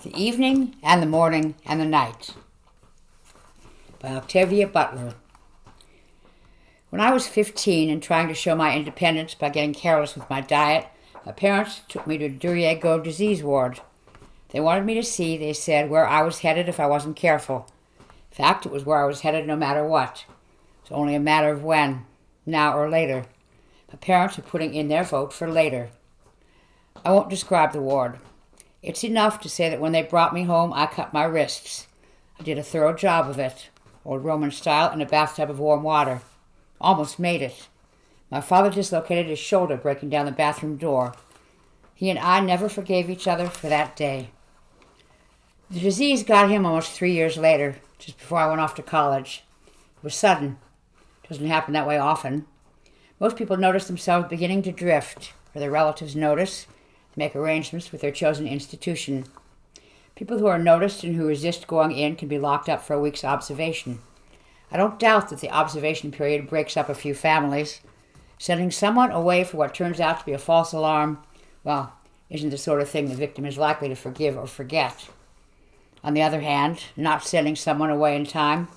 The Evening and the Morning and the Night by Octavia Butler. When I was 15 and trying to show my independence by getting careless with my diet, my parents took me to Duryea-Gode Disease ward. They wanted me to see, they said, where I was headed if I wasn't careful. In fact, it was where I was headed no matter what. It was only a matter of when, now or later. My parents were putting in their vote for later. I won't describe the ward. It's enough to say that when they brought me home, I cut my wrists. I did a thorough job of it, old Roman style, in a bathtub of warm water. Almost made it. My father dislocated his shoulder breaking down the bathroom door. He and I never forgave each other for that day. The disease got him almost 3 years later, just before I went off to college. It was sudden. It doesn't happen that way often. Most people notice themselves beginning to drift, or their relatives notice, make arrangements with their chosen institution. People who are noticed and who resist going in can be locked up for a week's observation. I don't doubt that the observation period breaks up a few families. Sending someone away for what turns out to be a false alarm, well, isn't the sort of thing the victim is likely to forgive or forget. On the other hand, not sending someone away in time,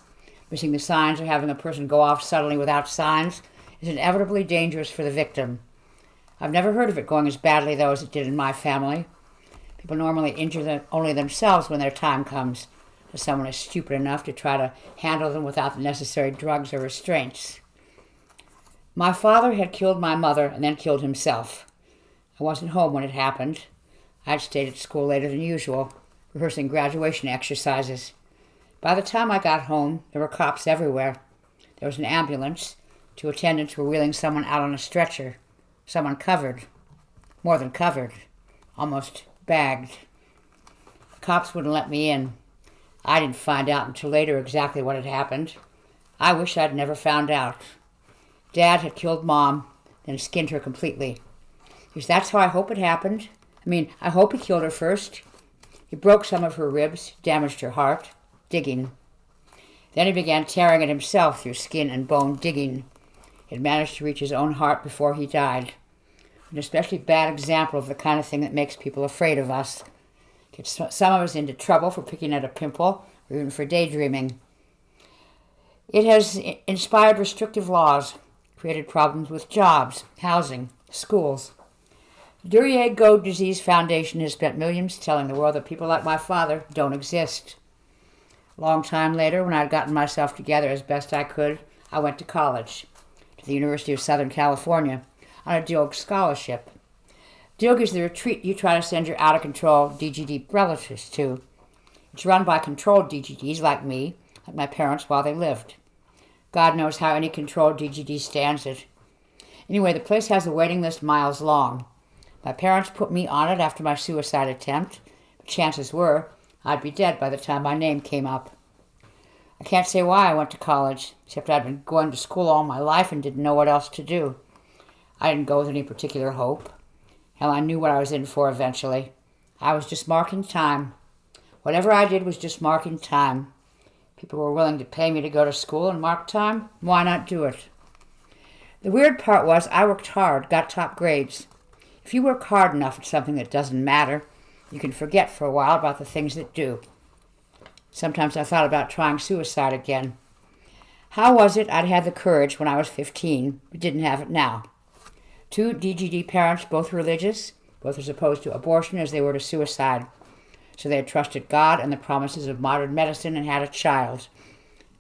missing the signs or having a person go off suddenly without signs, is inevitably dangerous for the victim. I've never heard of it going as badly, though, as it did in my family. People normally injure only themselves when their time comes, if someone is stupid enough to try to handle them without the necessary drugs or restraints. My father had killed my mother and then killed himself. I wasn't home when it happened. I'd stayed at school later than usual, rehearsing graduation exercises. By the time I got home, there were cops everywhere. There was an ambulance. 2 attendants were wheeling someone out on a stretcher. Someone covered. More than covered. Almost bagged. The cops wouldn't let me in. I didn't find out until later exactly what had happened. I wish I'd never found out. Dad had killed Mom, then skinned her completely. Because that's how I hope it happened. I hope he killed her first. He broke some of her ribs, damaged her heart, digging. Then he began tearing at himself through skin and bone, digging. He had managed to reach his own heart before he died. An especially bad example of the kind of thing that makes people afraid of us. Gets some of us into trouble for picking at a pimple or even for daydreaming. It has inspired restrictive laws, created problems with jobs, housing, schools. The Duryea-Gode Disease Foundation has spent millions telling the world that people like my father don't exist. A long time later, when I'd gotten myself together as best I could, I went to college, to the University of Southern California, on a DILG scholarship. DILG is the retreat you try to send your out-of-control DGD relatives to. It's run by controlled DGDs like me, like my parents while they lived. God knows how any controlled DGD stands it. Anyway, the place has a waiting list miles long. My parents put me on it after my suicide attempt, but chances were I'd be dead by the time my name came up. I can't say why I went to college, except I'd been going to school all my life and didn't know what else to do. I didn't go with any particular hope. Hell, I knew what I was in for eventually. I was just marking time. Whatever I did was just marking time. People were willing to pay me to go to school and mark time. Why not do it? The weird part was I worked hard, got top grades. If you work hard enough at something that doesn't matter, you can forget for a while about the things that do. Sometimes I thought about trying suicide again. How was it I'd had the courage when I was 15, but didn't have it now? 2 DGD parents, both religious, both as opposed to abortion as they were to suicide. So they had trusted God and the promises of modern medicine and had a child.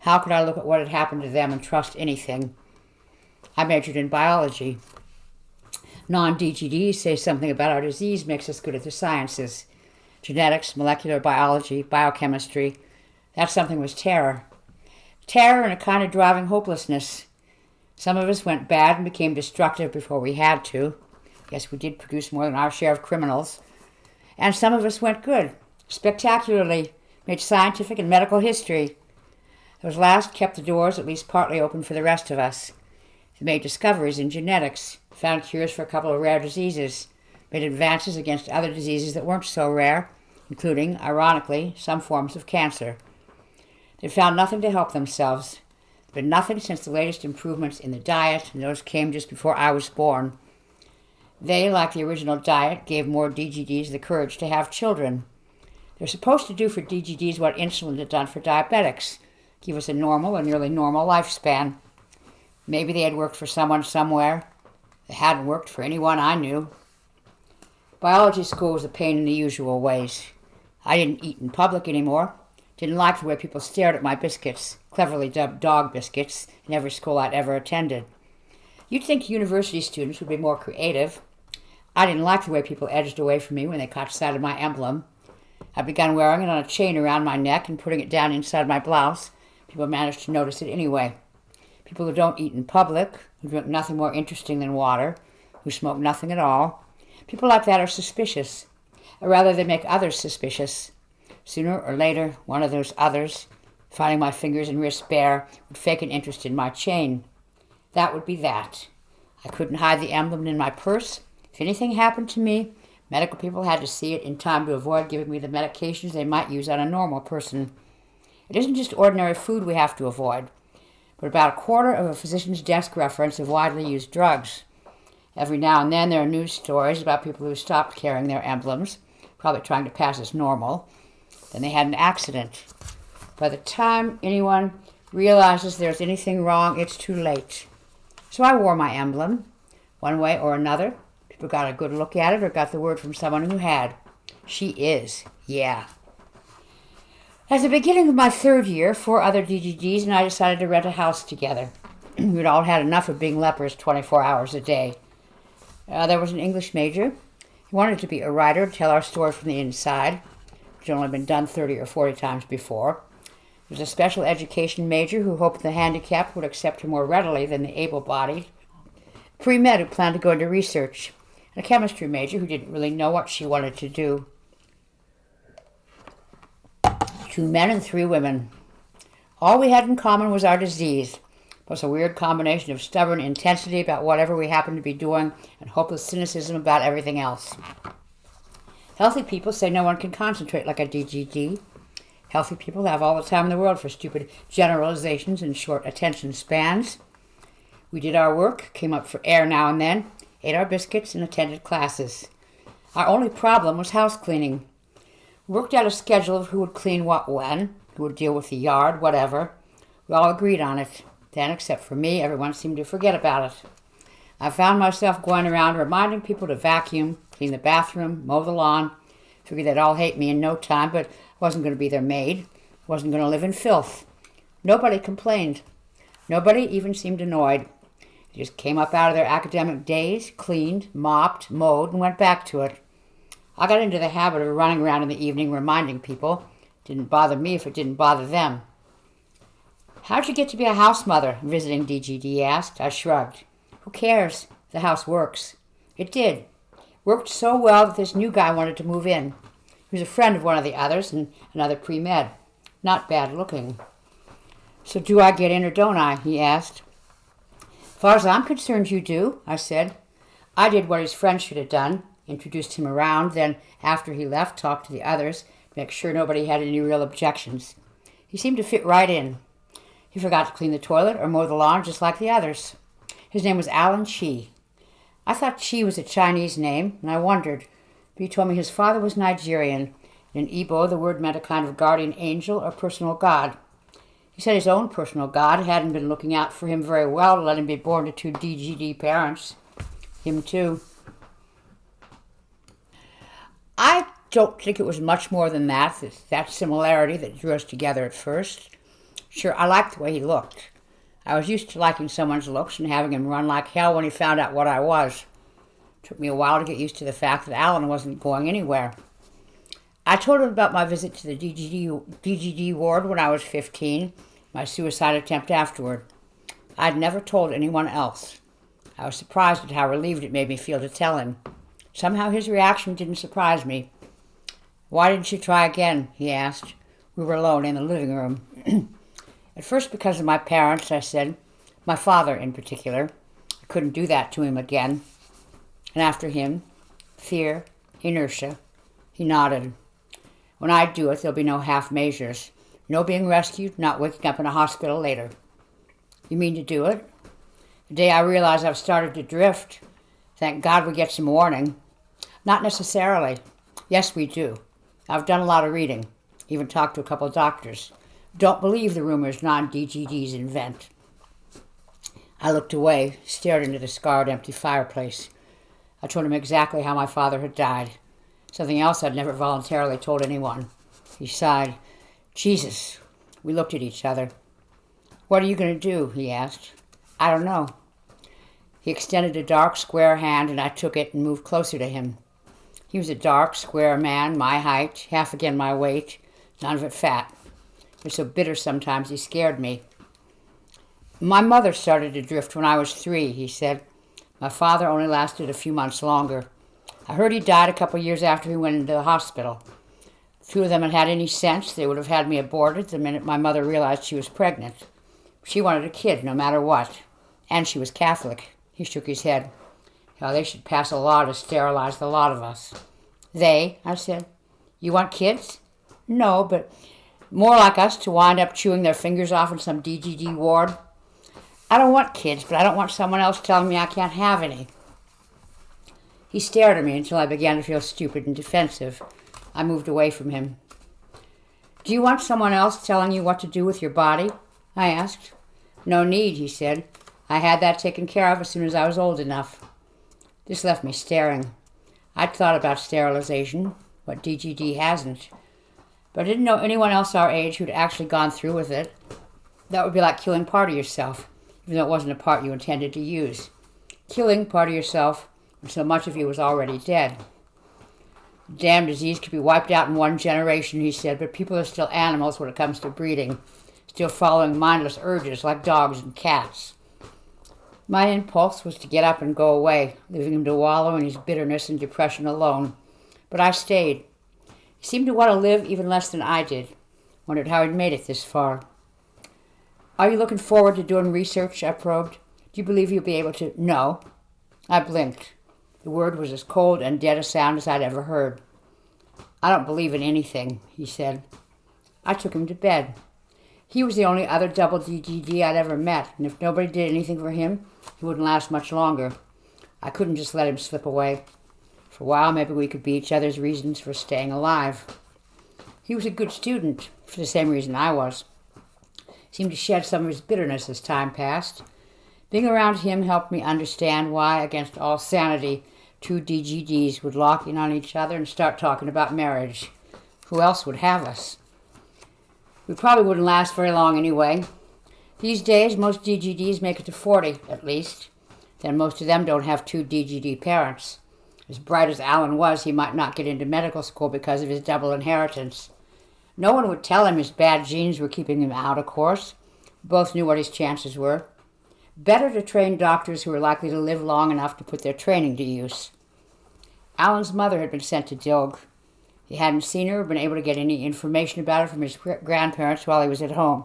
How could I look at what had happened to them and trust anything? I majored in biology. Non-DGDs say something about our disease makes us good at the sciences. Genetics, molecular biology, biochemistry. That something was terror. Terror and a kind of driving hopelessness. Some of us went bad and became destructive before we had to. Yes, we did produce more than our share of criminals. And some of us went good, spectacularly, made scientific and medical history. Those last kept the doors at least partly open for the rest of us. They made discoveries in genetics, found cures for a couple of rare diseases, made advances against other diseases that weren't so rare, including, ironically, some forms of cancer. They found nothing to help themselves. There'd been nothing since the latest improvements in the diet, and those came just before I was born. They, like the original diet, gave more DGDs the courage to have children. They're supposed to do for DGDs what insulin had done for diabetics, give us a normal or nearly normal lifespan. Maybe they had worked for someone somewhere. They hadn't worked for anyone I knew. Biology school was a pain in the usual ways. I didn't eat in public anymore. Didn't like the way people stared at my biscuits, cleverly dubbed dog biscuits, in every school I'd ever attended. You'd think university students would be more creative. I didn't like the way people edged away from me when they caught sight of my emblem. I began wearing it on a chain around my neck and putting it down inside my blouse. People managed to notice it anyway. People who don't eat in public, who drink nothing more interesting than water, who smoke nothing at all. People like that are suspicious, or rather they make others suspicious. Sooner or later, one of those others, finding my fingers and wrists bare, would fake an interest in my chain. That would be that. I couldn't hide the emblem in my purse. If anything happened to me, medical people had to see it in time to avoid giving me the medications they might use on a normal person. It isn't just ordinary food we have to avoid, but about a quarter of a physician's desk reference of widely used drugs. Every now and then there are news stories about people who stopped carrying their emblems, probably trying to pass as normal. Then they had an accident. By the time anyone realizes there's anything wrong, it's too late. So I wore my emblem, one way or another. People got a good look at it or got the word from someone who had. She is, yeah. At the beginning of my third year, 4 other DGDs and I decided to rent a house together. We'd all had enough of being lepers 24 hours a day. There was an English major. He wanted to be a writer, tell our stories from the inside, which had only been done 30 or 40 times before. There was a special education major who hoped the handicapped would accept her more readily than the able-bodied. Pre-med who planned to go into research. And a chemistry major who didn't really know what she wanted to do. 2 men and 3 women. All we had in common was our disease. It was a weird combination of stubborn intensity about whatever we happened to be doing and hopeless cynicism about everything else. Healthy people say no one can concentrate like a DGD. Healthy people have all the time in the world for stupid generalizations and short attention spans. We did our work, came up for air now and then, ate our biscuits, and attended classes. Our only problem was house cleaning. We worked out a schedule of who would clean what when, who would deal with the yard, whatever. We all agreed on it. Then, except for me, everyone seemed to forget about it. I found myself going around reminding people to vacuum, clean the bathroom, mow the lawn. Figured they'd all hate me in no time, but I wasn't going to be their maid. I wasn't going to live in filth. Nobody complained. Nobody even seemed annoyed. They just came up out of their academic days, cleaned, mopped, mowed, and went back to it. I got into the habit of running around in the evening reminding people. It didn't bother me if it didn't bother them. "How'd you get to be a house mother?" a visiting DGD asked. I shrugged. "Who cares? The house works." It did. Worked so well that this new guy wanted to move in. He was a friend of one of the others and another pre-med. Not bad looking. "So do I get in or don't I?" he asked. "As far as I'm concerned, you do," I said. I did what his friend should have done. Introduced him around, then after he left, talked to the others to make sure nobody had any real objections. He seemed to fit right in. He forgot to clean the toilet or mow the lawn just like the others. His name was Alan Chi. I thought Chi was a Chinese name, and I wondered, but he told me his father was Nigerian. In Igbo, the word meant a kind of guardian angel or personal god. He said his own personal god hadn't been looking out for him very well to let him be born to 2 DGD parents. Him too. I don't think it was much more than that similarity that drew us together at first. Sure, I liked the way he looked. I was used to liking someone's looks and having him run like hell when he found out what I was. It took me a while to get used to the fact that Alan wasn't going anywhere. I told him about my visit to the DGD ward when I was 15, my suicide attempt afterward. I'd never told anyone else. I was surprised at how relieved it made me feel to tell him. Somehow his reaction didn't surprise me. "Why didn't you try again?" he asked. We were alone in the living room. At first because of my parents, I said. My father in particular. I couldn't do that to him again. And after him, fear, inertia. He nodded. "When I do it, there'll be no half measures. No being rescued, not waking up in a hospital later." "You mean to do it?" "The day I realize I've started to drift. Thank God we get some warning." "Not necessarily." "Yes, we do." I've done a lot of reading, even talked to a couple of doctors. Don't believe the rumors non-DGDs invent. I looked away, stared into the scarred, empty fireplace. I told him exactly how my father had died, something else I'd never voluntarily told anyone. He sighed. Jesus. We looked at each other. What are you going to do? He asked. I don't know. He extended a dark, square hand, and I took it and moved closer to him. He was a dark, square man, my height, half again my weight, none of it fat. He was so bitter sometimes he scared me. My mother started to drift when I was 3, he said. My father only lasted a few months longer. I heard he died a couple years after he went into the hospital. If 2 of them had had any sense, they would have had me aborted the minute my mother realized she was pregnant. She wanted a kid, no matter what. And she was Catholic. He shook his head. Oh, they should pass a law to sterilize the lot of us. They? I said. You want kids? No, but more like us to wind up chewing their fingers off in some DGD ward. I don't want kids, but I don't want someone else telling me I can't have any. He stared at me until I began to feel stupid and defensive. I moved away from him. Do you want someone else telling you what to do with your body? I asked. No need, he said. I had that taken care of as soon as I was old enough. This left me staring. I'd thought about sterilization, what DGD hasn't. But I didn't know anyone else our age who'd actually gone through with it. That would be like killing part of yourself, even though it wasn't a part you intended to use. Killing part of yourself when so much of you was already dead. Damn disease could be wiped out in 1 generation, he said, but people are still animals when it comes to breeding, still following mindless urges like dogs and cats. My impulse was to get up and go away, leaving him to wallow in his bitterness and depression alone. But I stayed. He seemed to want to live even less than I did. Wondered how he'd made it this far. Are you looking forward to doing research? I probed. Do you believe you'll be able to? No. I blinked. The word was as cold and dead a sound as I'd ever heard. I don't believe in anything, he said. I took him to bed. He was the only other double DGD I'd ever met, and if nobody did anything for him, he wouldn't last much longer. I couldn't just let him slip away. For a while, maybe we could be each other's reasons for staying alive. He was a good student, for the same reason I was. Seemed to shed some of his bitterness as time passed. Being around him helped me understand why, against all sanity, 2 DGDs would lock in on each other and start talking about marriage. Who else would have us? We probably wouldn't last very long anyway. These days, most DGDs make it to 40, at least. Then most of them don't have 2 DGD parents. As bright as Alan was, he might not get into medical school because of his double inheritance. No one would tell him his bad genes were keeping him out, of course. Both knew what his chances were. Better to train doctors who were likely to live long enough to put their training to use. Alan's mother had been sent to Dilg. He hadn't seen her or been able to get any information about her from his grandparents while he was at home.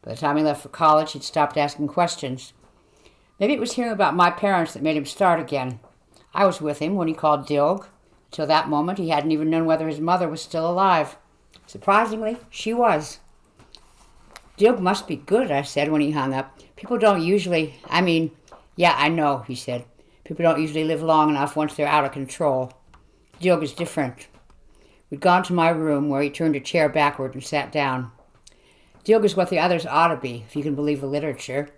By the time he left for college, he'd stopped asking questions. Maybe it was hearing about my parents that made him start again. I was with him when he called Dilg. Until that moment, he hadn't even known whether his mother was still alive. Surprisingly, she was. Dilg must be good, I said when he hung up. People don't usually, yeah, I know, he said. People don't usually live long enough once they're out of control. Dilg is different. We'd gone to my room where he turned a chair backward and sat down. Dilg is what the others ought to be, if you can believe the literature.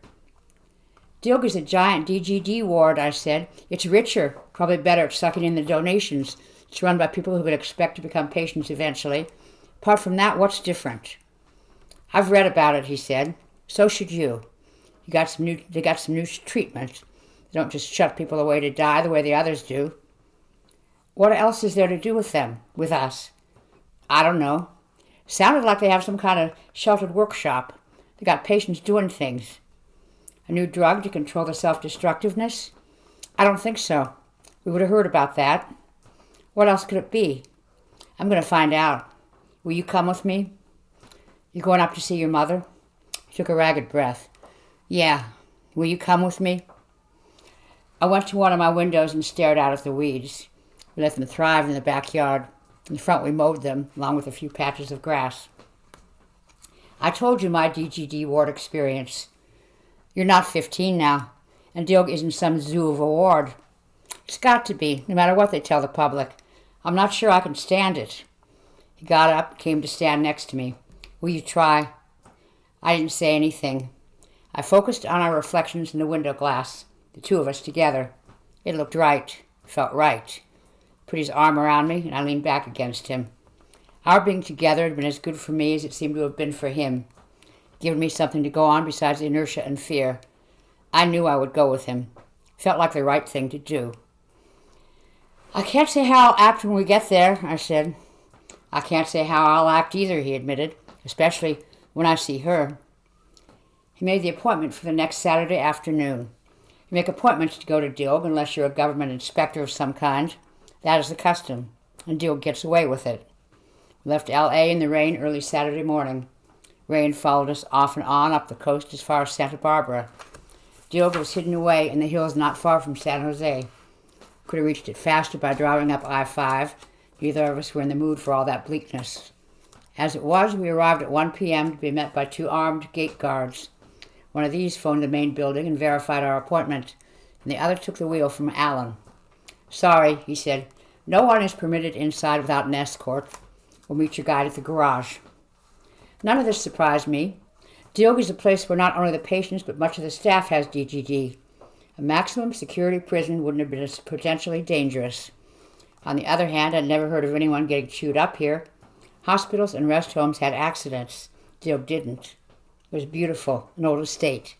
Dilg is a giant DGD ward, I said. It's richer, probably better at sucking in the donations. It's run by people who could expect to become patients eventually. Apart from that, what's different? I've read about it, he said. So should you. They got some new treatment. They don't just shut people away to die the way the others do. What else is there to do with them, with us? I don't know. Sounded like they have some kind of sheltered workshop. They got patients doing things. A new drug to control the self-destructiveness? I don't think so. We would have heard about that. What else could it be? I'm going to find out. Will you come with me? You going up to see your mother? He took a ragged breath. Yeah. Will you come with me? I went to one of my windows and stared out at the weeds. We let them thrive in the backyard. In the front we mowed them, along with a few patches of grass. I told you my DGD ward experience. You're not 15 now, and Dilg isn't some zoo of a ward. It's got to be, no matter what they tell the public. I'm not sure I can stand it. He got up, came to stand next to me. "Will you try?" I didn't say anything. I focused on our reflections in the window glass, the two of us together. It looked right, felt right. Put his arm around me, and I leaned back against him. Our being together had been as good for me as it seemed to have been for him, given me something to go on besides inertia and fear. I knew I would go with him. Felt like the right thing to do. "I can't say how I'll act when we get there," I said. "I can't say how I'll act either," he admitted, "especially when I see her." He made the appointment for the next Saturday afternoon. You make appointments to go to Dilg unless you're a government inspector of some kind. That is the custom, and Dilg gets away with it. We left L.A. in the rain early Saturday morning. Rain followed us off and on up the coast as far as Santa Barbara. Dilg was hidden away in the hills not far from San Jose. Could have reached it faster by driving up I-5. Neither of us were in the mood for all that bleakness. As it was, we arrived at 1 p.m. to be met by 2 armed gate guards. One of these phoned the main building and verified our appointment, and the other took the wheel from Alan. "Sorry," he said. "No one is permitted inside without an escort. We'll meet your guide at the garage." None of this surprised me. Dilg is a place where not only the patients but much of the staff has DGD. A maximum security prison wouldn't have been as potentially dangerous. On the other hand, I'd never heard of anyone getting chewed up here. Hospitals and rest homes had accidents. Dilg didn't. It was beautiful, an old estate,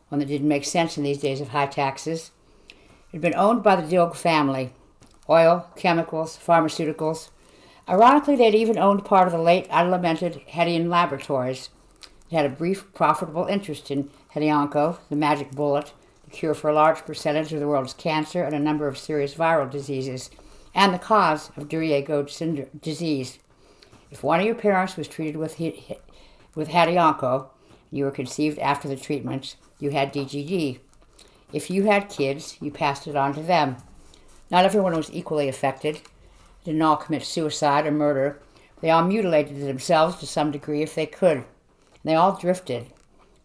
one that didn't make sense in these days of high taxes. It had been owned by the Dilg family. Oil, chemicals, pharmaceuticals. Ironically, they'd even owned part of the late unlamented Hedian Laboratories. It had a brief, profitable interest in Hedionco, the magic bullet, the cure for a large percentage of the world's cancer and a number of serious viral diseases, and the cause of Duryea-Gode Disease. If one of your parents was treated with Hedionco, you were conceived after the treatments, you had DGD. If you had kids, you passed it on to them. Not everyone was equally affected. They didn't all commit suicide or murder. They all mutilated themselves to some degree if they could. And they all drifted,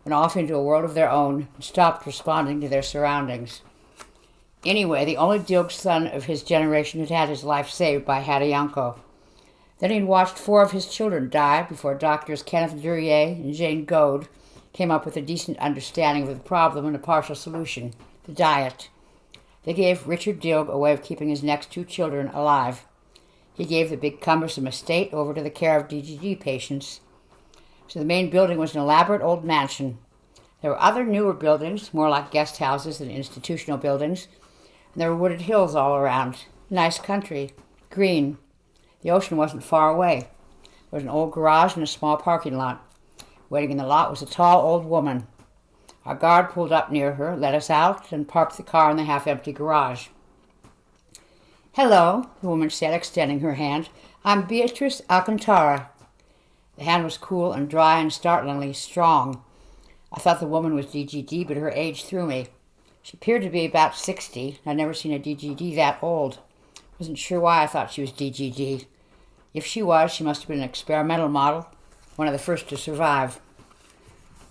went off into a world of their own, and stopped responding to their surroundings. Anyway, the only Dilg son of his generation had had his life saved by Hedionco. Then he'd watched 4 of his children die before doctors Kenneth Duryea and Jane Gode came up with a decent understanding of the problem and a partial solution: the diet. They gave Richard Dilg a way of keeping his next 2 children alive. He gave the big cumbersome estate over to the care of DGD patients. So the main building was an elaborate old mansion. There were other newer buildings, more like guest houses than institutional buildings, and there were wooded hills all around. Nice country, green. The ocean wasn't far away. There was an old garage and a small parking lot. Waiting in the lot was a tall old woman. Our guard pulled up near her, let us out, and parked the car in the half-empty garage. "Hello," the woman said, extending her hand. "I'm Beatrice Alcantara." The hand was cool and dry and startlingly strong. I thought the woman was DGD, but her age threw me. She appeared to be about 60. I'd never seen a DGD that old. Wasn't sure why I thought she was DGD. If she was, she must have been an experimental model, one of the first to survive.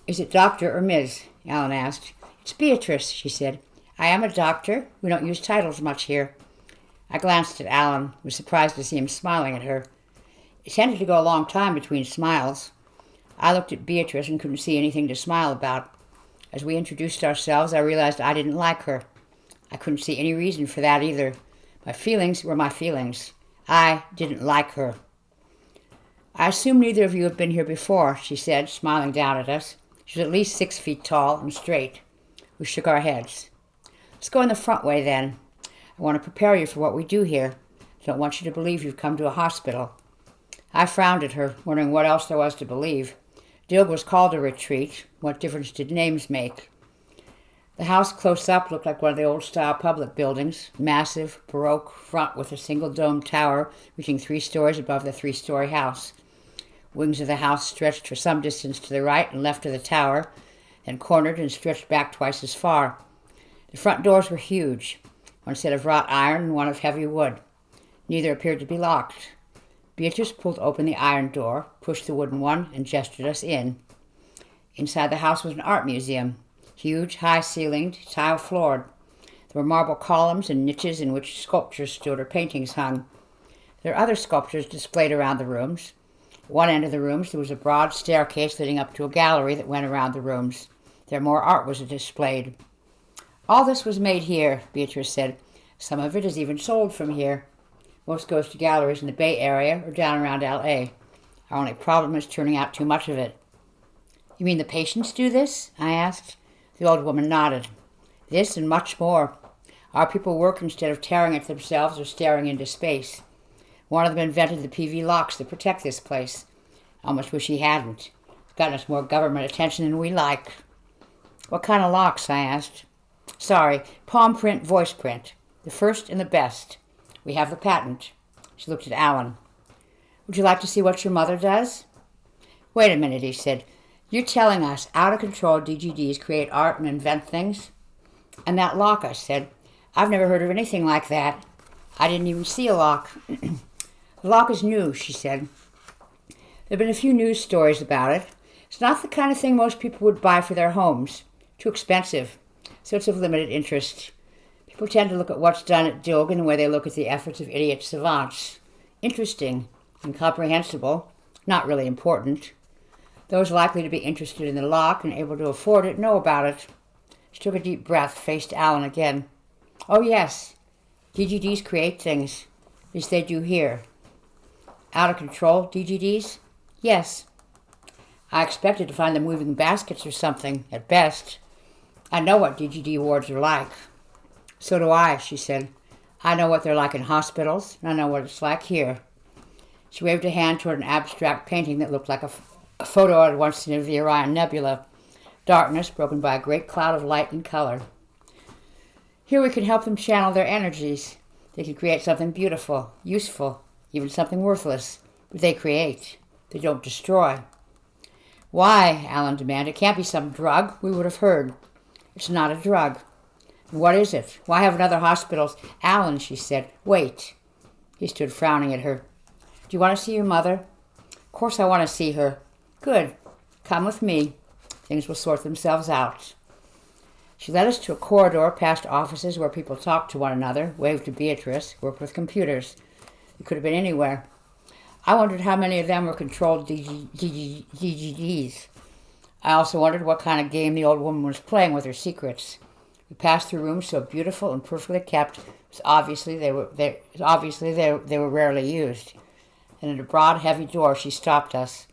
"Is it Doctor or Ms.?" Alan asked. "It's Beatrice," she said. "I am a doctor. We don't use titles much here." I glanced at Alan, was surprised to see him smiling at her. It tended to go a long time between smiles. I looked at Beatrice and couldn't see anything to smile about. As we introduced ourselves, I realized I didn't like her. I couldn't see any reason for that either. My feelings were my feelings. I didn't like her. "I assume neither of you have been here before," she said, smiling down at us. She was at least 6 feet tall and straight. We shook our heads. "Let's go in the front way, then. I want to prepare you for what we do here. I don't want you to believe you've come to a hospital." I frowned at her, wondering what else there was to believe. Dilg was called a retreat. What difference did names make? The house close up looked like one of the old-style public buildings, massive, Baroque front with a single domed tower reaching 3 stories above the 3-story house. Wings of the house stretched for some distance to the right and left of the tower, then cornered and stretched back twice as far. The front doors were huge, one set of wrought iron and one of heavy wood. Neither appeared to be locked. Beatrice pulled open the iron door, pushed the wooden one, and gestured us in. Inside the house was an art museum, huge, high-ceilinged, tile-floored. There were marble columns and niches in which sculptures stood or paintings hung. There are other sculptures displayed around the rooms. At one end of the rooms there was a broad staircase leading up to a gallery that went around the rooms. There more art was displayed. All this was made here, Beatrice said. Some of it is even sold from here. Most goes to galleries in the Bay Area or down around L.A. Our only problem is turning out too much of it. You mean the patients do this? I asked. The old woman nodded. This and much more. Our people work instead of tearing at themselves or staring into space. One of them invented the PV locks that protect this place. I almost wish he hadn't. It's gotten us more government attention than we like. What kind of locks? I asked. Sorry, palm print, voice print. The first and the best. We have the patent. She looked at Alan. Would you like to see what your mother does? Wait a minute, he said. You're telling us out-of-control DGDs create art and invent things? And that lock, I said. I've never heard of anything like that. I didn't even see a lock. The lock is new, she said. There have been a few news stories about it. It's not the kind of thing most people would buy for their homes. Too expensive. So it's of limited interest. People tend to look at what's done at Duryea-Gode the way they look at the efforts of idiot savants. Interesting, incomprehensible, not really important. Those likely to be interested in the lock and able to afford it know about it. She took a deep breath, faced Alan again. Oh yes, DGDs create things. At least they do here. Out of control DGDs? Yes. I expected to find them moving baskets or something, at best. I know what DGD wards are like. So do I, she said. I know what they're like in hospitals, and I know what it's like here. She waved a hand toward an abstract painting that looked like a photo I'd once seen of the Orion Nebula. Darkness broken by a great cloud of light and color. Here we can help them channel their energies. They can create something beautiful, useful, even something worthless. But they create. They don't destroy. Why? Alan demanded. It can't be some drug. We would have heard. It's not a drug. What is it? Why haven't other hospitals? Alan, she said. Wait. He stood frowning at her. Do you want to see your mother? Of course I want to see her. Good. Come with me. Things will sort themselves out. She led us to a corridor past offices where people talked to one another, waved to Beatrice, worked with computers. It could have been anywhere. I wondered how many of them were controlled DGDs. I also wondered what kind of game the old woman was playing with her secrets. We passed through rooms so beautiful and perfectly kept, obviously they were rarely used. And at a broad, heavy door, she stopped us.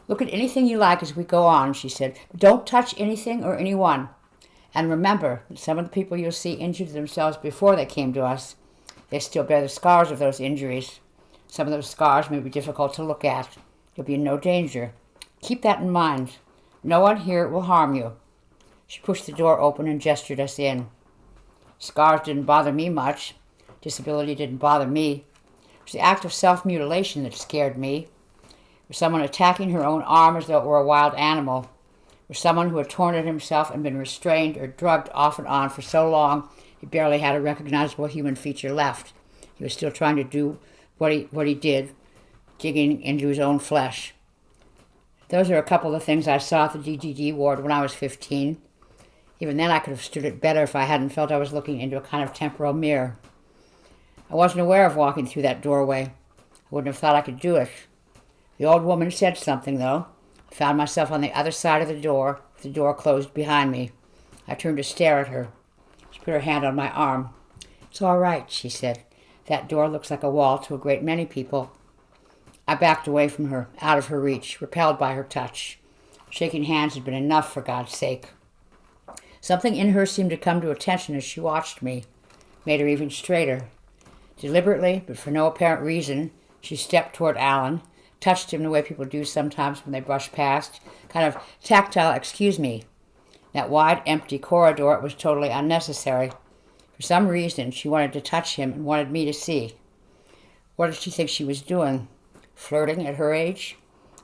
Look at anything you like as we go on, she said. But don't touch anything or anyone. And remember that some of the people you'll see injured themselves before they came to us. They still bear the scars of those injuries. Some of those scars may be difficult to look at. You'll be in no danger. Keep that in mind. No one here will harm you. She pushed the door open and gestured us in. Scars didn't bother me much. Disability didn't bother me. It was the act of self-mutilation that scared me. It was someone attacking her own arm as though it were a wild animal. It was someone who had torn at himself and been restrained or drugged off and on for so long he barely had a recognizable human feature left. He was still trying to do what he did, digging into his own flesh. Those are a couple of things I saw at the DGD ward when I was 15. Even then I could have stood it better if I hadn't felt I was looking into a kind of temporal mirror. I wasn't aware of walking through that doorway. I wouldn't have thought I could do it. The old woman said something, though. I found myself on the other side of the door, with the door closed behind me. I turned to stare at her. She put her hand on my arm. It's all right, she said. That door looks like a wall to a great many people. I backed away from her, out of her reach, repelled by her touch. Shaking hands had been enough, for God's sake. Something in her seemed to come to attention as she watched me, made her even straighter. Deliberately, but for no apparent reason, she stepped toward Alan, touched him the way people do sometimes when they brush past, kind of tactile excuse me. That wide, empty corridor, it was totally unnecessary. For some reason, she wanted to touch him and wanted me to see. What did she think she was doing? Flirting at her age?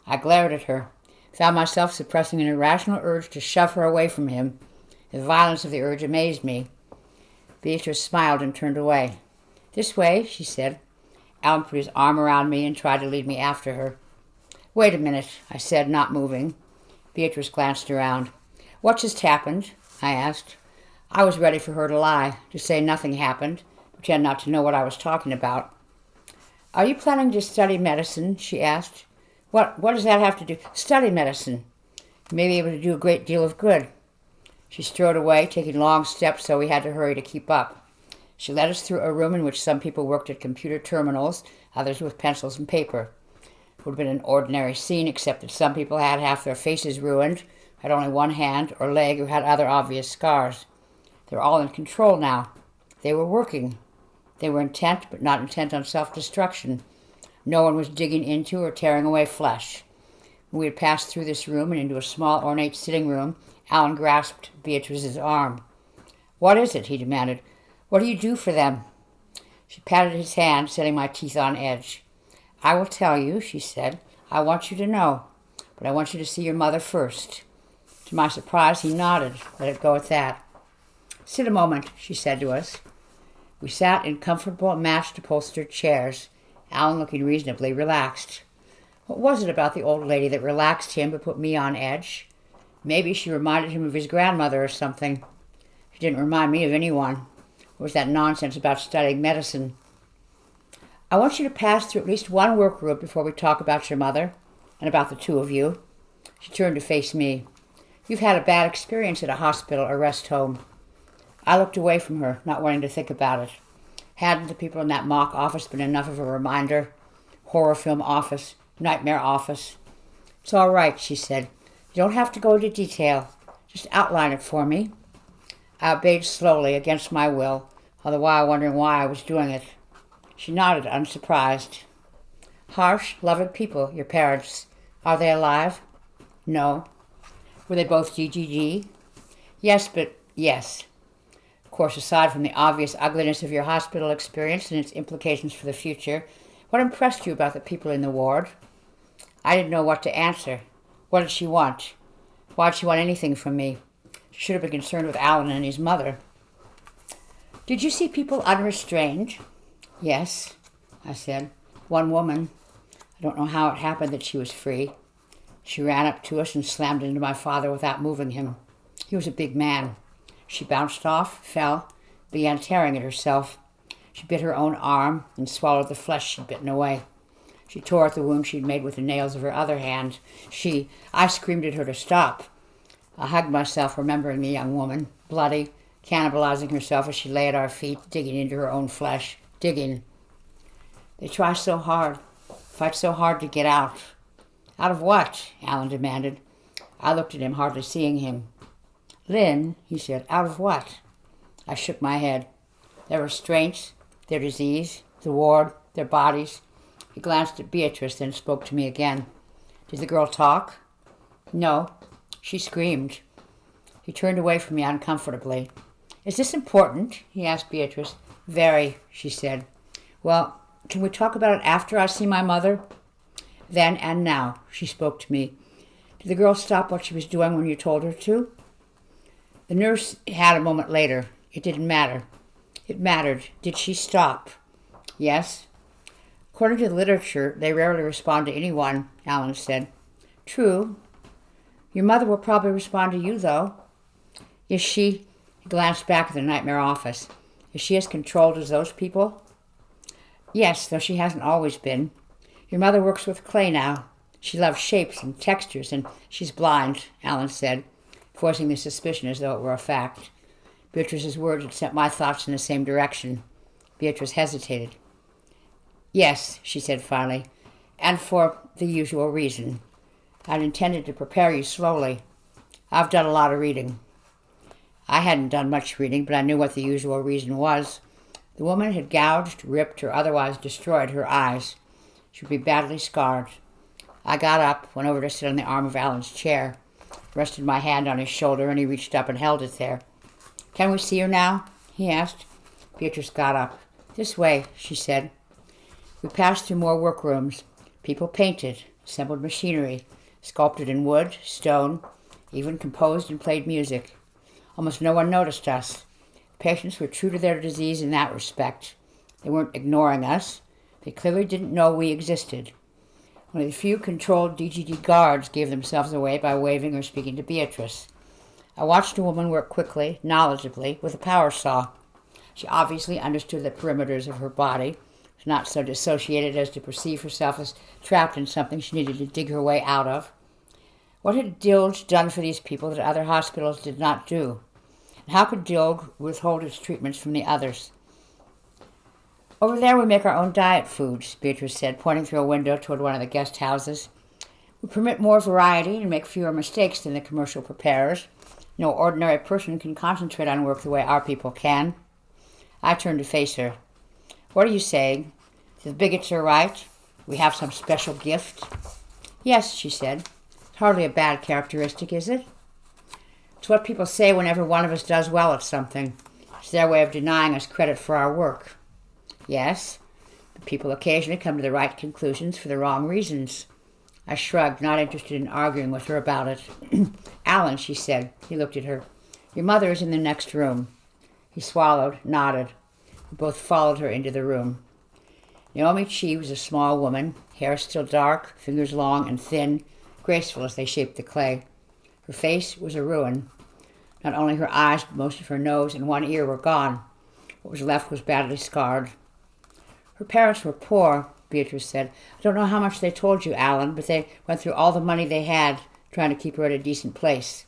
I glared at her, found myself suppressing an irrational urge to shove her away from him. The violence of the urge amazed me. Beatrice smiled and turned away. This way, she said. Alan put his arm around me and tried to lead me after her. Wait a minute, I said, not moving. Beatrice glanced around. What just happened? I asked. I was ready for her to lie, to say nothing happened, pretend not to know what I was talking about. "Are you planning to study medicine?" she asked. What does that have to do? Study medicine. You may be able to do a great deal of good." She strode away, taking long steps, so we had to hurry to keep up. She led us through a room in which some people worked at computer terminals, others with pencils and paper. It would have been an ordinary scene, except that some people had half their faces ruined, had only one hand or leg, or had other obvious scars. They were all in control now. They were working. They were intent, but not intent on self-destruction. No one was digging into or tearing away flesh. When we had passed through this room and into a small, ornate sitting room, Alan grasped Beatrice's arm. "What is it?" he demanded. "What do you do for them?" She patted his hand, setting my teeth on edge. "I will tell you," she said. "I want you to know, but I want you to see your mother first." To my surprise, he nodded. Let it go at that. "Sit a moment," she said to us. We sat in comfortable, matched-upholstered chairs, Alan looking reasonably relaxed. What was it about the old lady that relaxed him but put me on edge? Maybe she reminded him of his grandmother or something. She didn't remind me of anyone. What was that nonsense about studying medicine? "I want you to pass through at least one workroom before we talk about your mother, and about the two of you." She turned to face me. "You've had a bad experience at a hospital or rest home." I looked away from her, not wanting to think about it. Hadn't the people in that mock office been enough of a reminder? Horror film office, nightmare office. "It's all right," she said. "You don't have to go into detail. Just outline it for me." I obeyed slowly, against my will, all the while wondering why I was doing it. She nodded, unsurprised. "Harsh, loving people, your parents. Are they alive?" "No." "Were they both DGD?" "Yes, but yes." "Of course, aside from the obvious ugliness of your hospital experience and its implications for the future, what impressed you about the people in the ward?" I didn't know what to answer. What did she want? Why did she want anything from me? She should have been concerned with Alan and his mother. "Did you see people unrestrained?" "Yes," I said. "One woman. I don't know how it happened that she was free. She ran up to us and slammed into my father without moving him. He was a big man. She bounced off, fell, began tearing at herself. She bit her own arm and swallowed the flesh she'd bitten away. She tore at the wound she'd made with the nails of her other hand. I screamed at her to stop. I hugged myself, remembering the young woman, bloody, cannibalizing herself as she lay at our feet, digging into her own flesh, digging. They try so hard, fight so hard to get out." "Out of what?" Alan demanded. I looked at him, hardly seeing him. "Lynn," he said, "out of what?" I shook my head. "Their restraints, their disease, the ward, their bodies." He glanced at Beatrice, then spoke to me again. "Did the girl talk?" "No. She screamed." He turned away from me uncomfortably. "Is this important?" he asked Beatrice. "Very," she said. "Well, can we talk about it after I see my mother?" "Then and now," she spoke to me. "Did the girl stop what she was doing when you told her to?" The nurse had a moment later. It didn't matter. It mattered. Did she stop? "Yes." "According to the literature, they rarely respond to anyone," Alan said. "True. Your mother will probably respond to you, though." "Is she—" He glanced back at the nightmare office. "Is she as controlled as those people?" "Yes, though she hasn't always been. Your mother works with clay now. She loves shapes and textures, and she's blind," Alan said, voicing the suspicion as though it were a fact. Beatrice's words had sent my thoughts in the same direction. Beatrice hesitated. "Yes," she said finally, "and for the usual reason. I'd intended to prepare you slowly. I've done a lot of reading." I hadn't done much reading, but I knew what the usual reason was. The woman had gouged, ripped, or otherwise destroyed her eyes. She would be badly scarred. I got up, went over to sit on the arm of Alan's chair, rested my hand on his shoulder, and he reached up and held it there. "Can we see her now?" he asked. Beatrice got up. "This way," she said. We passed through more workrooms. People painted, assembled machinery, sculpted in wood, stone, even composed and played music. Almost no one noticed us. Patients were true to their disease in that respect. They weren't ignoring us. They clearly didn't know we existed. Only the few controlled DGD guards gave themselves away by waving or speaking to Beatrice. I watched a woman work quickly, knowledgeably, with a power saw. She obviously understood the perimeters of her body, was not so dissociated as to perceive herself as trapped in something she needed to dig her way out of. What had Dilge done for these people that other hospitals did not do? And how could Dilge withhold its treatments from the others? Over there we make our own diet foods, Beatrice said, pointing through a window toward one of the guest houses. We permit more variety and make fewer mistakes than the commercial preparers. No ordinary person can concentrate on work the way our people can. I turned to face her. What are you saying? The bigots are right? We have some special gift? Yes, she said. It's hardly a bad characteristic, is it? It's what people say whenever one of us does well at something. It's their way of denying us credit for our work. Yes, but people occasionally come to the right conclusions for the wrong reasons. I shrugged, not interested in arguing with her about it. Alan, she said. He looked at her. Your mother is in the next room. He swallowed, nodded. We both followed her into the room. Naomi Chi was a small woman, hair still dark, fingers long and thin, graceful as they shaped the clay. Her face was a ruin. Not only her eyes, but most of her nose and one ear were gone. What was left was badly scarred. Her parents were poor, Beatrice said. I don't know how much they told you, Alan, but they went through all the money they had trying to keep her at a decent place.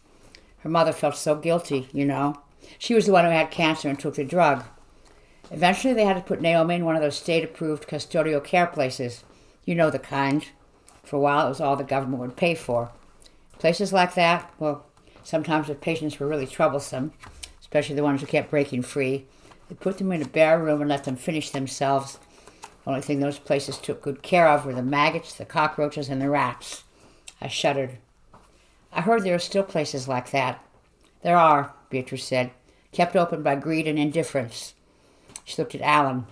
Her mother felt so guilty, you know. She was the one who had cancer and took the drug. Eventually they had to put Naomi in one of those state-approved custodial care places. You know the kind. For a while it was all the government would pay for. Places like that, well, sometimes the patients were really troublesome, especially the ones who kept breaking free. They put them in a bare room and let them finish themselves. The only thing those places took good care of were the maggots, the cockroaches, and the rats. I shuddered. I heard there are still places like that. There are, Beatrice said, kept open by greed and indifference. She looked at Alan.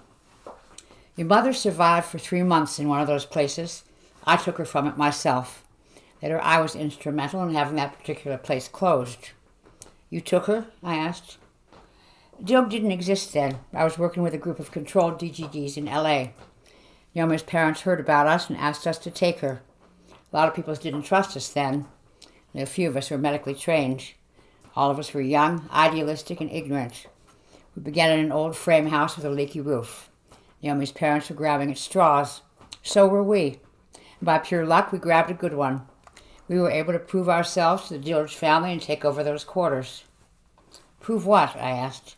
Your mother survived for 3 months in one of those places. I took her from it myself. Later I was instrumental in having that particular place closed. You took her? I asked. Dilge didn't exist then. I was working with a group of controlled DGDs in L.A. Naomi's parents heard about us and asked us to take her. A lot of people didn't trust us then. And a few of us were medically trained. All of us were young, idealistic, and ignorant. We began in an old frame house with a leaky roof. Naomi's parents were grabbing at straws. So were we. And by pure luck, we grabbed a good one. We were able to prove ourselves to the Dilge family and take over those quarters. Prove what? I asked.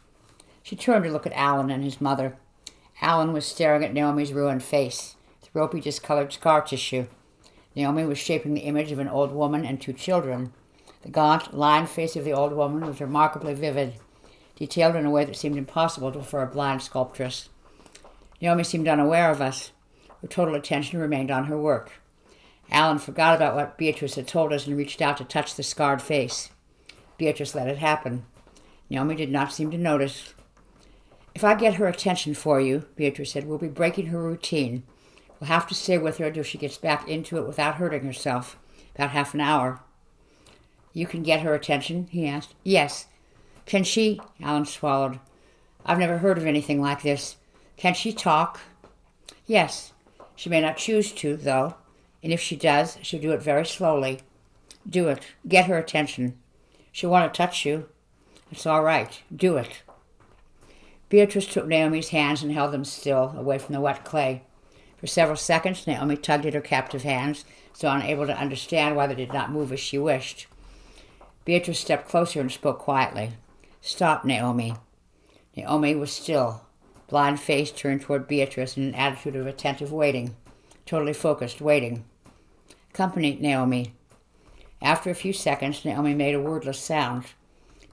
She turned to look at Alan and his mother. Alan was staring at Naomi's ruined face, with ropey, discolored scar tissue. Naomi was shaping the image of an old woman and 2 children. The gaunt, lined face of the old woman was remarkably vivid, detailed in a way that seemed impossible for a blind sculptress. Naomi seemed unaware of us. Her total attention remained on her work. Alan forgot about what Beatrice had told us and reached out to touch the scarred face. Beatrice let it happen. Naomi did not seem to notice. If I get her attention for you, Beatrice said, we'll be breaking her routine. We'll have to stay with her until she gets back into it without hurting herself. About half an hour. You can get her attention? He asked. Yes. Can she? Alan swallowed. I've never heard of anything like this. Can she talk? Yes. She may not choose to, though. And if she does, she'll do it very slowly. Do it. Get her attention. She'll want to touch you. It's all right. Do it. Beatrice took Naomi's hands and held them still, away from the wet clay. For several seconds, Naomi tugged at her captive hands, so unable to understand why they did not move as she wished. Beatrice stepped closer and spoke quietly. Stop, Naomi. Naomi was still, blind face turned toward Beatrice in an attitude of attentive waiting, totally focused, waiting. Company, Naomi. After a few seconds, Naomi made a wordless sound.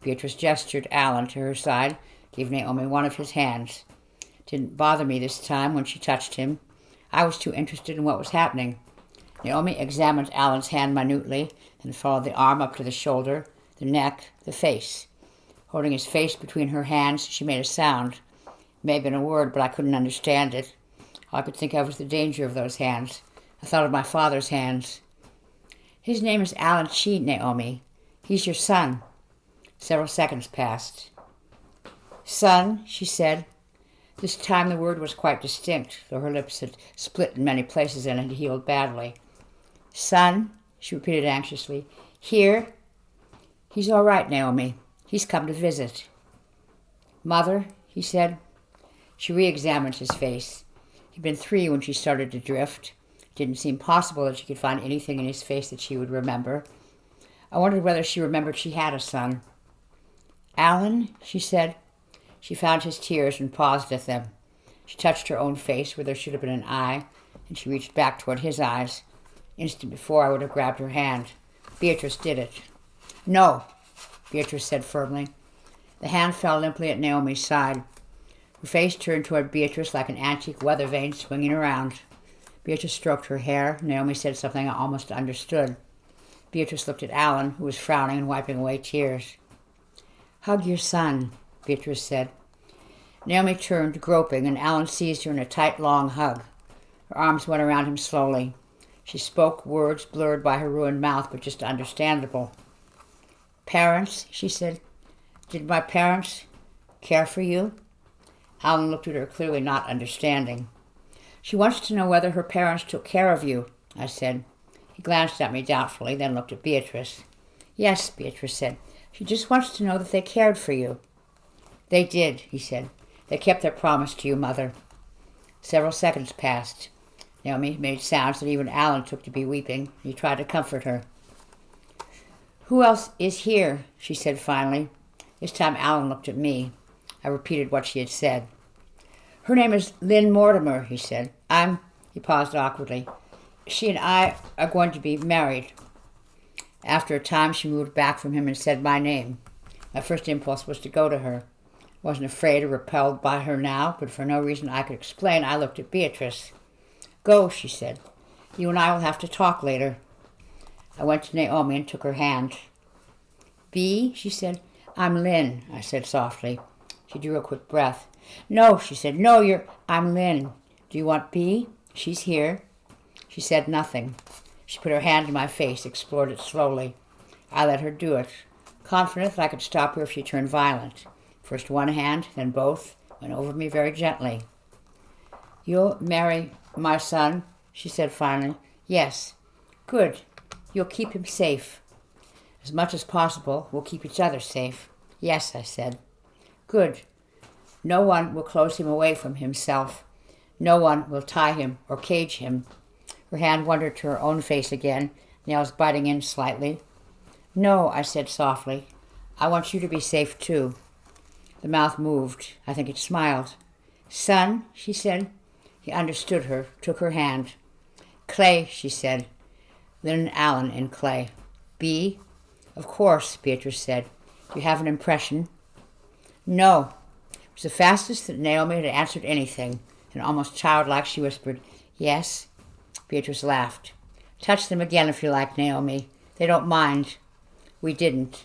Beatrice gestured Alan to her side, gave Naomi one of his hands. It didn't bother me this time when she touched him. I was too interested in what was happening. Naomi examined Alan's hand minutely, and followed the arm up to the shoulder, the neck, the face. Holding his face between her hands, she made a sound. It may have been a word, but I couldn't understand it. All I could think of was the danger of those hands. I thought of my father's hands. His name is Alan Chi, Naomi. He's your son. Several seconds passed. Son, she said. This time the word was quite distinct, though her lips had split in many places and had healed badly. Son, she repeated anxiously. Here? He's all right, Naomi. He's come to visit. Mother, he said. She re-examined his face. He He'd been 3 when she started to drift. It didn't seem possible that she could find anything in his face that she would remember. I wondered whether she remembered she had a son. "Alan," she said. She found his tears and paused at them. She touched her own face where there should have been an eye, and she reached back toward his eyes. Instant before, I would have grabbed her hand. Beatrice did it. "No," Beatrice said firmly. The hand fell limply at Naomi's side. Her face turned toward Beatrice like an antique weather vane swinging around. Beatrice stroked her hair. Naomi said something I almost understood. Beatrice looked at Alan, who was frowning and wiping away tears. "Hug your son," Beatrice said. Naomi turned, groping, and Alan seized her in a tight, long hug. Her arms went around him slowly. She spoke words blurred by her ruined mouth, but just understandable. "Parents," she said. "Did my parents care for you?" Alan looked at her, clearly not understanding. "She wants to know whether her parents took care of you," I said. He glanced at me doubtfully, then looked at Beatrice. "Yes," Beatrice said. "She just wants to know that they cared for you." "They did," he said. "They kept their promise to you, Mother." Several seconds passed. Naomi made sounds that even Alan took to be weeping. He tried to comfort her. "Who else is here?" she said finally. This time Alan looked at me. I repeated what she had said. "Her name is Lynn Mortimer," he said. He paused awkwardly. "She and I are going to be married." After a time, she moved back from him and said my name. My first impulse was to go to her. I wasn't afraid or repelled by her now, but for no reason I could explain, I looked at Beatrice. "Go," she said. "You and I will have to talk later." I went to Naomi and took her hand. "Bee," she said. "I'm Lynn," I said softly. She drew a quick breath. "No," she said. "No, I'm Lynn. Do you want Bee? She's here." She said nothing. She put her hand to my face, explored it slowly. I let her do it, confident that I could stop her if she turned violent. First one hand, then both, went over me very gently. "You'll marry my son?" she said finally. "Yes." "Good. You'll keep him safe." "As much as possible, we'll keep each other safe." "Yes," I said. "Good. No one will close him away from himself. No one will tie him or cage him." Her hand wandered to her own face again, nails biting in slightly. "No," I said softly. "I want you to be safe too." The mouth moved. I think it smiled. "Son," she said. He understood her, took her hand. "Clay," she said. Lynn and Alan in Clay. "Bee?" "Of course," Beatrice said. "Do you have an impression?" "No." It was the fastest that Naomi had answered anything, and almost childlike she whispered, "Yes." Beatrice laughed. "Touch them again if you like, Naomi. They don't mind." We didn't.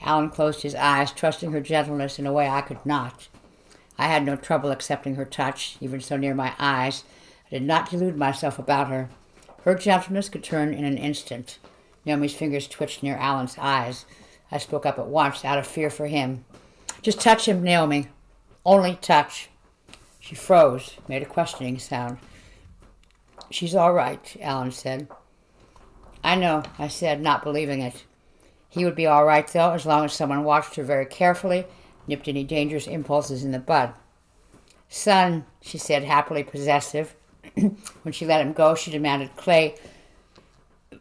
Alan closed his eyes, trusting her gentleness in a way I could not. I had no trouble accepting her touch, even so near my eyes. I did not delude myself about her. Her gentleness could turn in an instant. Naomi's fingers twitched near Alan's eyes. I spoke up at once, out of fear for him. "Just touch him, Naomi. Only touch." She froze, made a questioning sound. "She's all right," Alan said. "I know," I said, not believing it. He would be all right, though, as long as someone watched her very carefully, nipped any dangerous impulses in the bud. "Son," she said, happily possessive. When she let him go, she demanded clay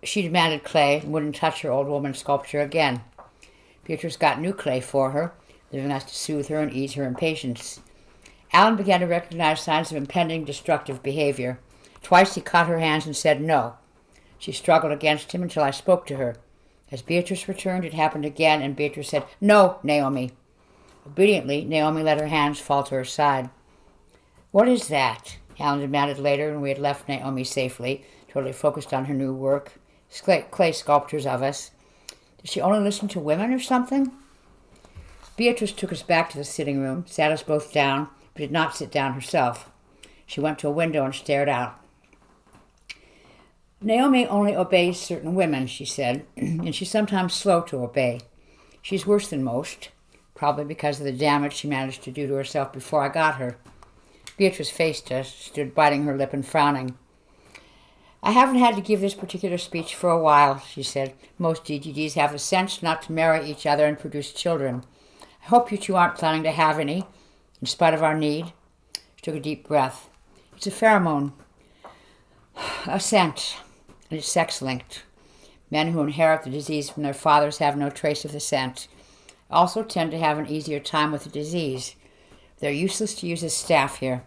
and wouldn't touch her old woman sculpture again. Beatrice got new clay for her, leaving us to soothe her and ease her impatience. Alan began to recognize signs of impending destructive behavior. Twice he caught her hands and said no. She struggled against him until I spoke to her. As Beatrice returned, it happened again, and Beatrice said, "No, Naomi." Obediently, Naomi let her hands fall to her side. "What is that?" Alan demanded later when we had left Naomi safely, totally focused on her new work. Clay sculptures of us. Did she only listen to women or something? Beatrice took us back to the sitting room, sat us both down, but did not sit down herself. She went to a window and stared out. "Naomi only obeys certain women," she said, "and she's sometimes slow to obey. She's worse than most, probably because of the damage she managed to do to herself before I got her." Beatrice faced us, stood biting her lip and frowning. "I haven't had to give this particular speech for a while," she said. "Most DGDs have the sense not to marry each other and produce children. I hope you two aren't planning to have any, in spite of our need." She took a deep breath. It's a pheromone, a scent, and it's sex-linked. Men who inherit the disease from their fathers have no trace of the scent. Also tend to have an easier time with the disease. They're useless to use as staff here.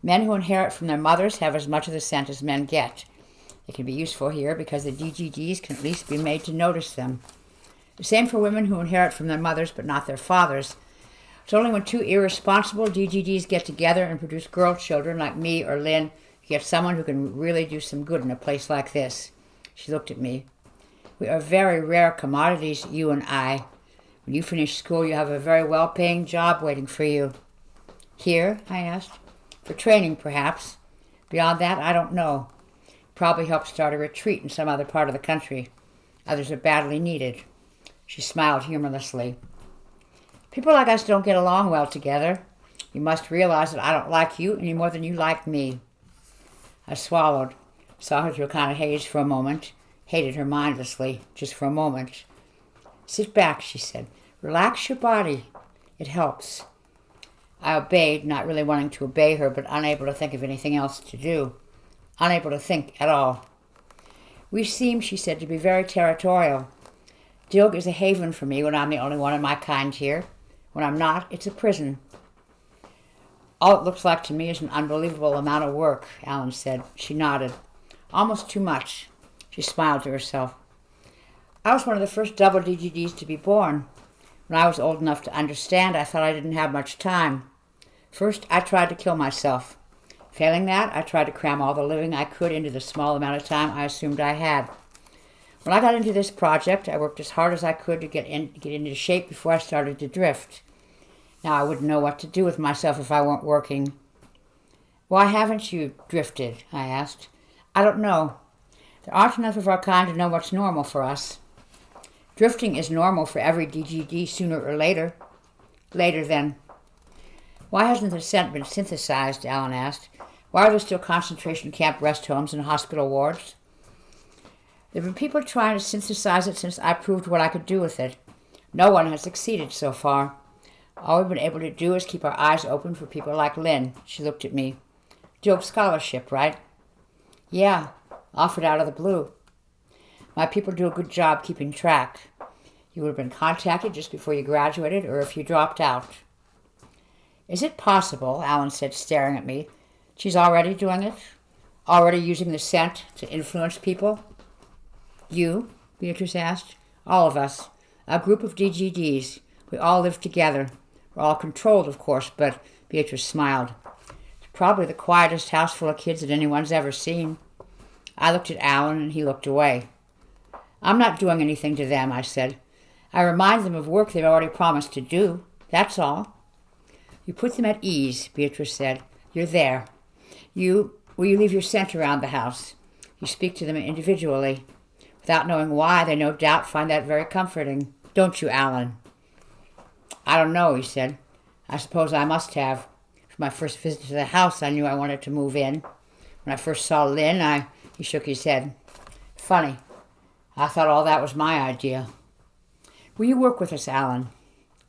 Men who inherit from their mothers have as much of the scent as men get. It can be useful here because the DGDs can at least be made to notice them. The same for women who inherit from their mothers but not their fathers. It's only when two irresponsible DGDs get together and produce girl children like me or Lynn, you get someone who can really do some good in a place like this. She looked at me. We are very rare commodities, you and I. When you finish school, you have a very well-paying job waiting for you. Here? I asked. For training, perhaps. Beyond that, I don't know. Probably help start a retreat in some other part of the country. Others are badly needed. She smiled humorlessly. People like us don't get along well together. You must realize that I don't like you any more than you like me. I swallowed, saw her through a kind of haze for a moment, hated her mindlessly, just for a moment. Sit back, she said. Relax your body. It helps. I obeyed, not really wanting to obey her, but unable to think of anything else to do. Unable to think at all. We seem, she said, to be very territorial. Dilg is a haven for me when I'm the only one of my kind here. When I'm not, it's a prison. All it looks like to me is an unbelievable amount of work, Alan said. She nodded. Almost too much. She smiled to herself. I was one of the first double DGDs to be born. When I was old enough to understand, I thought I didn't have much time. First, I tried to kill myself. Failing that, I tried to cram all the living I could into the small amount of time I assumed I had. When I got into this project, I worked as hard as I could to get into shape before I started to drift. Now I wouldn't know what to do with myself if I weren't working. Why haven't you drifted? I asked. I don't know. There aren't enough of our kind to know what's normal for us. Drifting is normal for every DGD sooner or later. Later, then. Why hasn't the scent been synthesized? Alan asked. Why are there still concentration camp rest homes and hospital wards? There have been people trying to synthesize it since I proved what I could do with it. No one has succeeded so far. All we've been able to do is keep our eyes open for people like Lynn. She looked at me. Dilg scholarship, right? Yeah, offered out of the blue. My people do a good job keeping track. You would have been contacted just before you graduated or if you dropped out. Is it possible, Alan said, staring at me, she's already doing it? Already using the scent to influence people? You? Beatrice asked. All of us. A group of DGDs. We all live together. We're all controlled, of course, but Beatrice smiled. It's probably the quietest house full of kids that anyone's ever seen. I looked at Alan and he looked away. I'm not doing anything to them, I said. I remind them of work they've already promised to do. That's all. You put them at ease, Beatrice said. You're there. You leave your scent around the house. You speak to them individually. Without knowing why, they no doubt find that very comforting. Don't you, Alan? I don't know, he said. I suppose I must have. For my first visit to the house, I knew I wanted to move in. When I first saw Lynn, he shook his head. Funny. I thought all that was my idea. Will you work with us, Alan?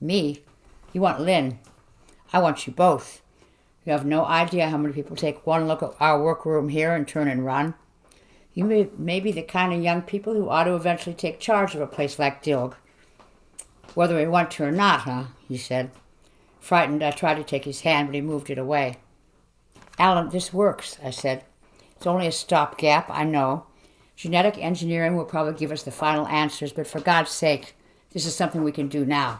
Me? You want Lynn. I want you both. You have no idea how many people take one look at our workroom here and turn and run. You may be the kind of young people who ought to eventually take charge of a place like Dilg. Whether we want to or not, huh? He said. Frightened, I tried to take his hand, but he moved it away. Alan, this works, I said. It's only a stopgap, I know. Genetic engineering will probably give us the final answers, but for God's sake, this is something we can do now.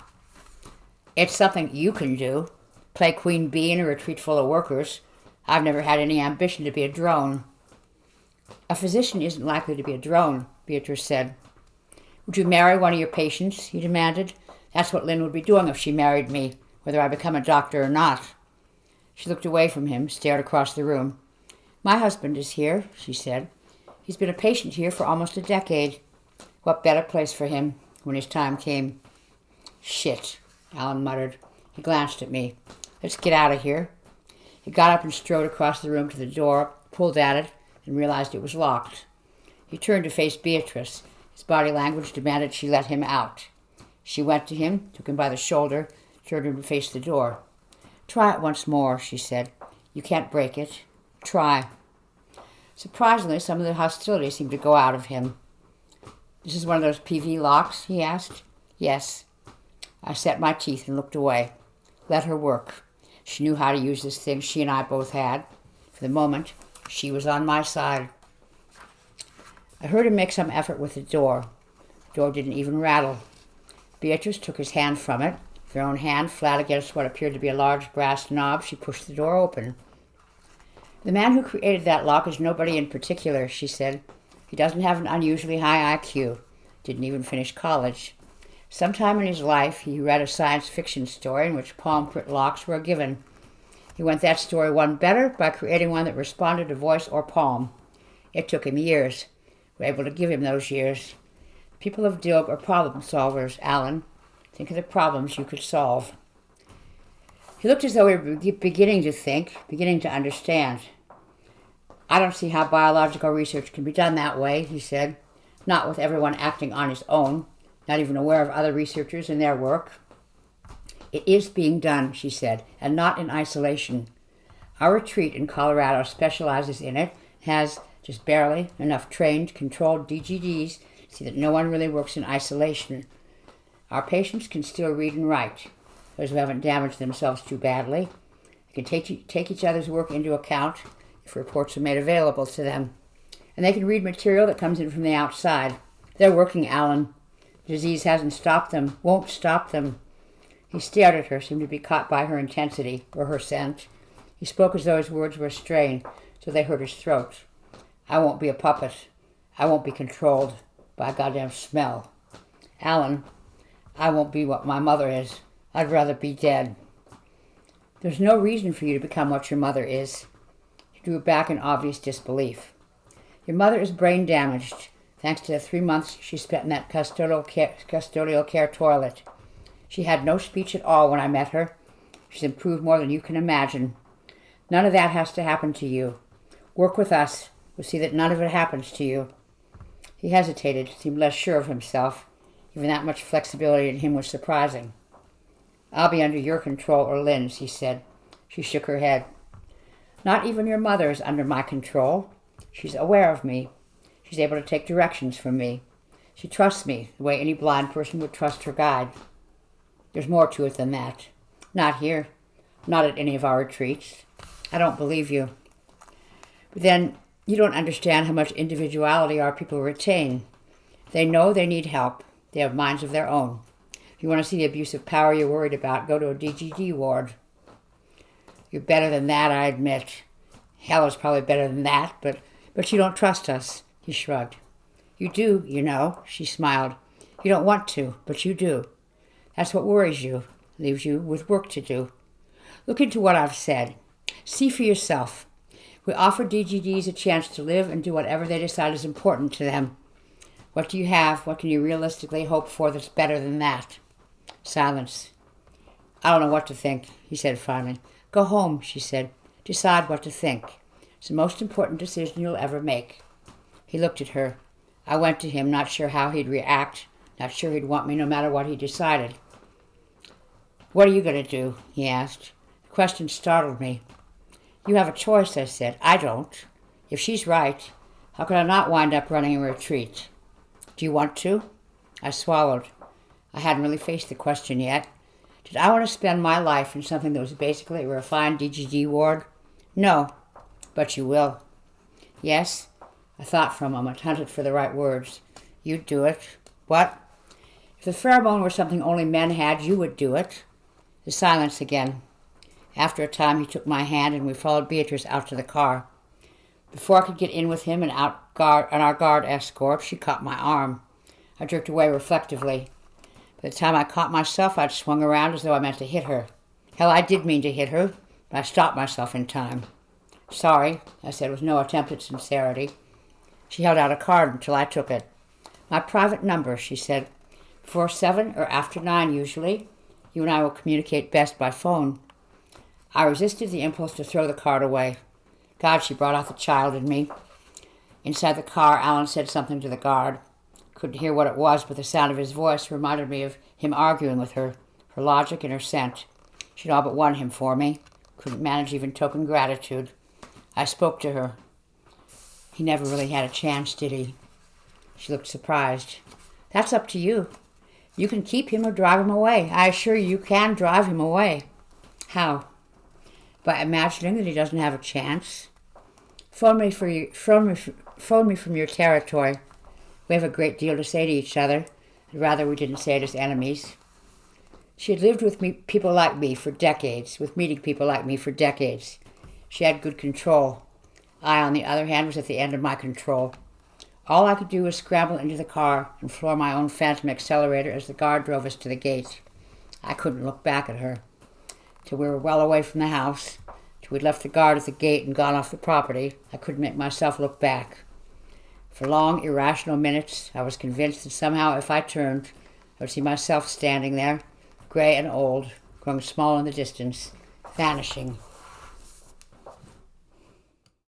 It's something you can do. Play queen bee in a retreat full of workers. I've never had any ambition to be a drone. A physician isn't likely to be a drone, Beatrice said. Would you marry one of your patients? He demanded. That's what Lynn would be doing if she married me, whether I become a doctor or not. She looked away from him, stared across the room. My husband is here, she said. He's been a patient here for almost a decade. What better place for him when his time came? Shit, Alan muttered. He glanced at me. Let's get out of here. He got up and strode across the room to the door, pulled at it, and realized it was locked. He turned to face Beatrice. His body language demanded she let him out. She went to him, took him by the shoulder, turned him to face the door. Try it once more, she said. You can't break it. Try. Surprisingly, some of the hostility seemed to go out of him. This is one of those PV locks, he asked. Yes. I set my teeth and looked away. Let her work. She knew how to use this thing she and I both had. For the moment, she was on my side. I heard him make some effort with the door. The door didn't even rattle. Beatrice took his hand from it. With her own hand flat against what appeared to be a large brass knob, she pushed the door open. The man who created that lock is nobody in particular, she said. He doesn't have an unusually high IQ. Didn't even finish college. Sometime in his life, he read a science fiction story in which palm-print locks were given. He went that story one better by creating one that responded to voice or palm. It took him years. We were able to give him those years. People of Dilg are problem solvers, Alan. Think of the problems you could solve. He looked as though he were beginning to think, beginning to understand. I don't see how biological research can be done that way, he said. Not with everyone acting on his own, not even aware of other researchers and their work. It is being done, she said, and not in isolation. Our retreat in Colorado specializes in it, has just barely enough trained, controlled DGDs to see that no one really works in isolation. Our patients can still read and write. Those who haven't damaged themselves too badly. They can take each other's work into account if reports are made available to them. And they can read material that comes in from the outside. They're working, Alan. The disease hasn't stopped them, won't stop them. He stared at her, seemed to be caught by her intensity, or her scent. He spoke as though his words were a strain, so they hurt his throat. I won't be a puppet. I won't be controlled by a goddamn smell. Alan, I won't be what my mother is. I'd rather be dead. There's no reason for you to become what your mother is. He drew back in obvious disbelief. Your mother is brain damaged, thanks to the 3 months she spent in that custodial care toilet. She had no speech at all when I met her. She's improved more than you can imagine. None of that has to happen to you. Work with us. We'll see that none of it happens to you. He hesitated, seemed less sure of himself. Even that much flexibility in him was surprising. I'll be under your control or Lynn's, he said. She shook her head. Not even your mother is under my control. She's aware of me. She's able to take directions from me. She trusts me the way any blind person would trust her guide. There's more to it than that. Not here. Not at any of our retreats. I don't believe you. But then, you don't understand how much individuality our people retain. They know they need help. They have minds of their own. If you want to see the abuse of power you're worried about, go to a DGD ward. You're better than that, I admit. Hell is probably better than that, but you don't trust us, he shrugged. You do, you know, she smiled. You don't want to, but you do. That's what worries you, leaves you with work to do. Look into what I've said. See for yourself. We offer DGDs a chance to live and do whatever they decide is important to them. What do you have? What can you realistically hope for that's better than that? Silence. I don't know what to think, he said finally. Go home, she said. Decide what to think. It's the most important decision you'll ever make. He looked at her. I went to him, not sure how he'd react, not sure he'd want me no matter what he decided. What are you going to do? He asked. The question startled me. You have a choice, I said. I don't. If she's right, how could I not wind up running a retreat? Do you want to? I swallowed. I hadn't really faced the question yet. Did I want to spend my life in something that was basically a refined DGD ward? No, but you will. Yes? I thought for a moment, hunted for the right words. You'd do it. What? If the pheromone were something only men had, you would do it. The silence again. After a time, he took my hand and we followed Beatrice out to the car. Before I could get in with him and our guard escort, she caught my arm. I jerked away reflectively. By the time I caught myself, I'd swung around as though I meant to hit her. Hell, I did mean to hit her, but I stopped myself in time. Sorry, I said with no attempt at sincerity. She held out a card until I took it. My private number, she said. Before 7 or after 9 usually. You and I will communicate best by phone. I resisted the impulse to throw the card away. God, she brought out the child in me. Inside the car, Alan said something to the guard. Couldn't hear what it was, but the sound of his voice reminded me of him arguing with her logic and her scent. She'd all but won him for me. Couldn't manage even token gratitude. I spoke to her. He never really had a chance, did he? She looked surprised. That's up to you. You can keep him or drive him away. I assure you can drive him away. How? By imagining that he doesn't have a chance. Phone me from your territory. We have a great deal to say to each other. I'd rather we didn't say it as enemies. She had lived with people like me for decades, with meeting people like me for decades. She had good control. I, on the other hand, was at the end of my control. All I could do was scramble into the car and floor my own phantom accelerator as the guard drove us to the gate. I couldn't look back at her. Till we were well away from the house, till we'd left the guard at the gate and gone off the property, I couldn't make myself look back. For long, irrational minutes, I was convinced that somehow if I turned, I would see myself standing there, gray and old, growing small in the distance, vanishing